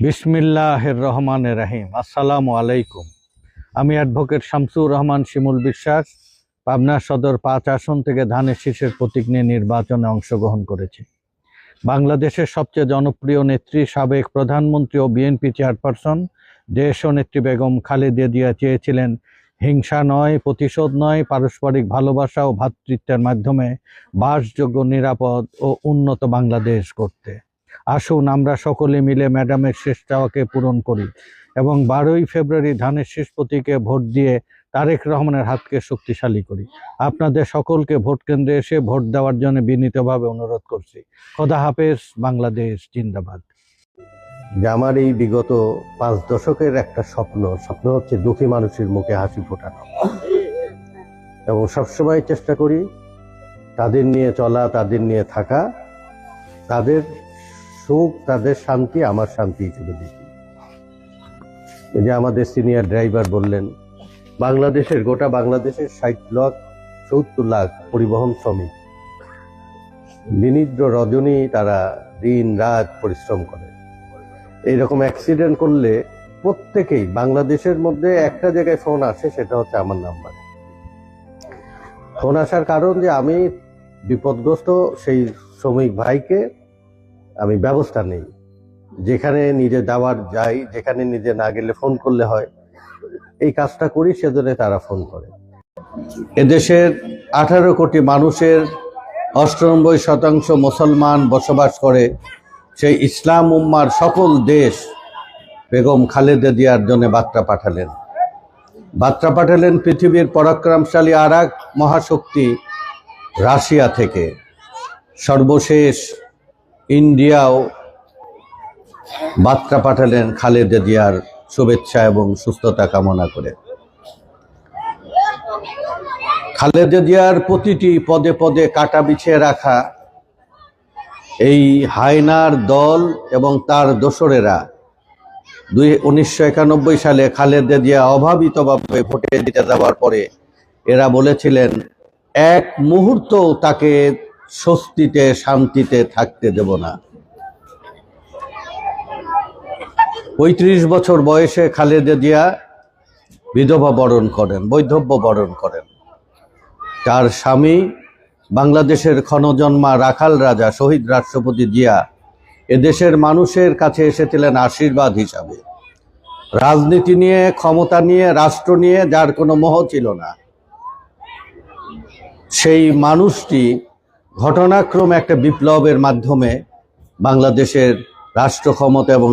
বিসমিল্লাহির রহমানির রহিম। আসসালামু আলাইকুম। আমি অ্যাডভোকেট শামসুর রহমান শিমুল বিশ্বাস পাবনা সদর 5 আসন থেকে ধানের শীষের প্রতীক নিয়ে নির্বাচনে অংশগ্রহণ করেছি। বাংলাদেশের সবচেয়ে জনপ্রিয় নেত্রী, সাবেক প্রধানমন্ত্রী ও বিএনপি চেয়ারপারসন দেশনেত্রী বেগম খালেদা জিয়া চেয়েছিলেন হিংসা নয়, প্রতিশোধ নয়, পারস্পরিক ভালোবাসা ও ভ্রাতৃত্বের মাধ্যমে বাসযোগ্য, নিরাপদ ও উন্নত বাংলাদেশ করতে। আসুন আমরা সকলে মিলে ম্যাডামের শেষ চাওয়াকে পূরণ করি এবং 12ই ফেব্রুয়ারি ধানের শীষ প্রতীকে ভোট দিয়ে তারেক রহমানের হাতকে শক্তিশালী করি। আপনাদের সকলকে ভোট কেন্দ্রে এসে ভোট দেওয়ার জন্য বিনীতভাবে অনুরোধ করছি। খোদা হাফেজ। বাংলাদেশ জিন্দাবাদ। যে আমার এই বিগত 5 দশকের একটা স্বপ্ন হচ্ছে দুঃখী মানুষের মুখে হাসি ফোটানো, এবং সবসময় চেষ্টা করি তাদের নিয়ে চলা, তাদের নিয়ে থাকা, তাদের সুখ, তাদের শান্তি আমার শান্তি হিসেবে দেখি। এই যে আমাদের সিনিয়র ড্রাইভার বললেন, গোটা বাংলাদেশের 60 লাখ পরিবহন শ্রমিক নিনিদ্র রজনী তারা দিন রাত পরিশ্রম করে। এইরকম অ্যাক্সিডেন্ট করলে প্রত্যেকেই বাংলাদেশের মধ্যে একটা জায়গায় ফোন আসে, সেটা হচ্ছে আমার নাম্বারে ফোন আসার কারণ যে আমি বিপদগ্রস্ত সেই শ্রমিক ভাইকে আমি ব্যবস্থা নেই, যেখানে নিজে যাওয়ার যাই, যেখানে নিজে না গেলে ফোন করলে হয়, এই কাজটা করি, সেজন্য তারা ফোন করে। এদেশের 18 কোটি মানুষের 98% মুসলমান বসবাস করে। সেই ইসলাম উম্মার সকল দেশ বেগম খালেদা জিয়ার জন্য বার্তা পাঠালেন পৃথিবীর পরাক্রমশালী আর এক মহাশক্তি রাশিয়া থেকে। সর্বশেষ ইন্ডিয়াও বার্তা পাঠালেন খালেদা জিয়ার শুভেচ্ছা এবং সুস্থতা কামনা করে। খালেদা জিয়ার প্রতিটি পদে পদে কাটা বিছিয়ে রাখা এই হায়নার দল এবং তার দোসরেরা 1991 সালে খালেদা জিয়া অভাবিতভাবে ভোটে দিতে যাওয়ার পরে এরা বলেছিলেন এক মুহূর্ত তাকে স্বস্তিতে শান্তিতে থাকতে দেব না। 35 বছর বয়সে খালেদা জিয়া বিধবা বরণ করেন, বৈধব্য বরণ করেন। তার স্বামী বাংলাদেশের ক্ষণজন্মা রাখাল রাজা শহীদ রাষ্ট্রপতি জিয়া এদেশের মানুষের কাছে এসেছিলেন আশীর্বাদ হিসাবে। রাজনীতি নিয়ে, ক্ষমতা নিয়ে, রাষ্ট্র নিয়ে যার কোনো মোহ ছিল না, সেই মানুষটি ঘটনাক্রমে একটা বিপ্লবের মাধ্যমে বাংলাদেশের রাষ্ট্র ক্ষমতা এবং